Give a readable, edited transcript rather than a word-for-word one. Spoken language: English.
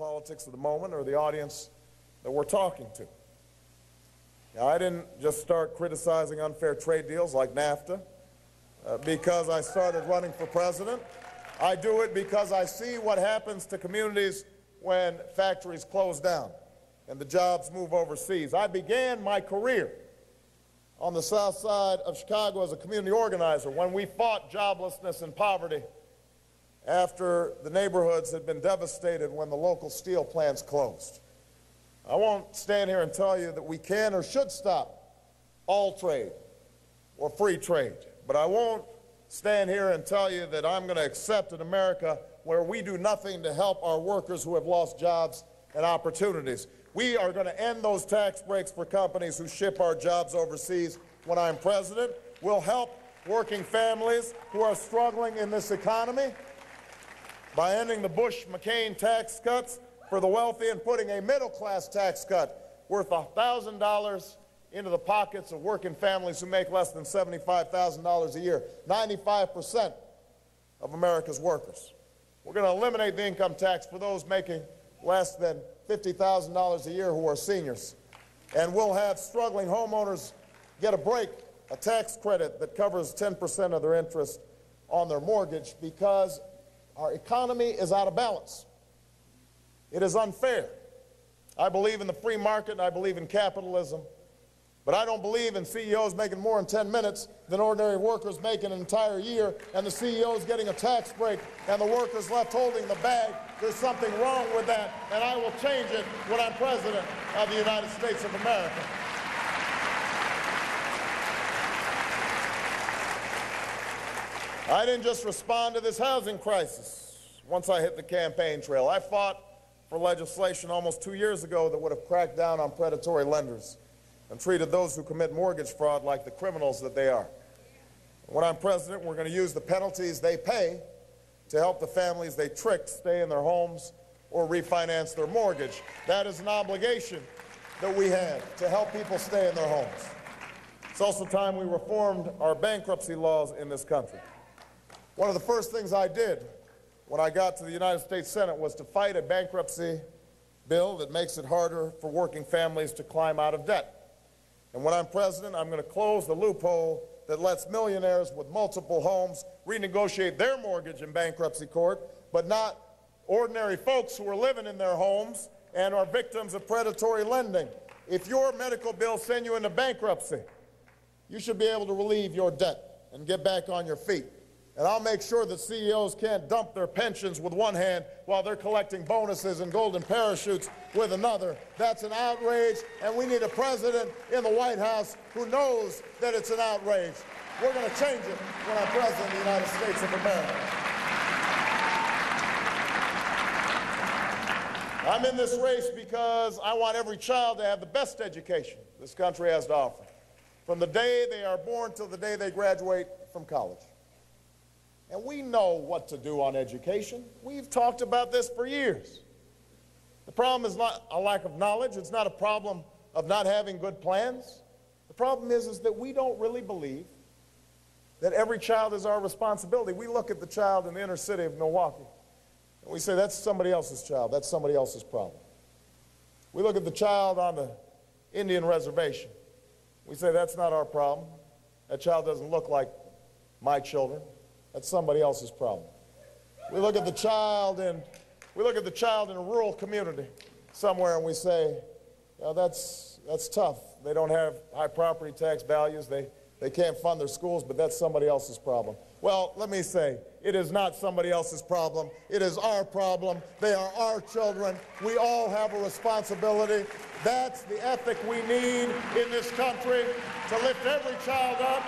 politics of the moment or the audience that we're talking to. Now, I didn't just start criticizing unfair trade deals like NAFTA because I started running for president. I do it because I see what happens to communities when factories close down and the jobs move overseas. I began my career on the south side of Chicago as a community organizer when we fought joblessness and poverty after the neighborhoods had been devastated when the local steel plants closed. I won't stand here and tell you that we can or should stop all trade or free trade, but I won't stand here and tell you that I'm going to accept an America where we do nothing to help our workers who have lost jobs and opportunities. We are going to end those tax breaks for companies who ship our jobs overseas when I'm president. We'll help working families who are struggling in this economy by ending the Bush-McCain tax cuts for the wealthy and putting a middle-class tax cut worth $1,000 into the pockets of working families who make less than $75,000 a year, 95% of America's workers. We're going to eliminate the income tax for those making less than $50,000 a year who are seniors. And we'll have struggling homeowners get a break, a tax credit that covers 10% of their interest on their mortgage because our economy is out of balance. It is unfair. I believe in the free market and I believe in capitalism. But I don't believe in CEOs making more in 10 minutes than ordinary workers make in an entire year, and the CEOs getting a tax break, and the workers left holding the bag. There's something wrong with that, and I will change it when I'm President of the United States of America. I didn't just respond to this housing crisis once I hit the campaign trail. I fought for legislation almost 2 years ago that would have cracked down on predatory lenders and treated those who commit mortgage fraud like the criminals that they are. When I'm president, we're going to use the penalties they pay to help the families they tricked stay in their homes or refinance their mortgage. That is an obligation that we have to help people stay in their homes. It's also time we reformed our bankruptcy laws in this country. One of the first things I did when I got to the United States Senate was to fight a bankruptcy bill that makes it harder for working families to climb out of debt. And when I'm president, I'm going to close the loophole that lets millionaires with multiple homes renegotiate their mortgage in bankruptcy court, but not ordinary folks who are living in their homes and are victims of predatory lending. If your medical bills send you into bankruptcy, you should be able to relieve your debt and get back on your feet. And I'll make sure that CEOs can't dump their pensions with one hand while they're collecting bonuses and golden parachutes with another. That's an outrage, and we need a president in the White House who knows that it's an outrage. We're going to change it when I'm president of the United States of America. I'm in this race because I want every child to have the best education this country has to offer, from the day they are born till the day they graduate from college. And we know what to do on education. We've talked about this for years. The problem is not a lack of knowledge. It's not a problem of not having good plans. The problem is that we don't really believe that every child is our responsibility. We look at the child in the inner city of Milwaukee, and we say, that's somebody else's child. That's somebody else's problem. We look at the child on the Indian reservation. We say, that's not our problem. That child doesn't look like my children. That's somebody else's problem. We look at the child in a rural community somewhere and we say, that's tough. They don't have high property tax values. They can't fund their schools, but that's somebody else's problem. Well, let me say, it is not somebody else's problem. It is our problem. They are our children. We all have a responsibility. That's the ethic we need in this country to lift every child up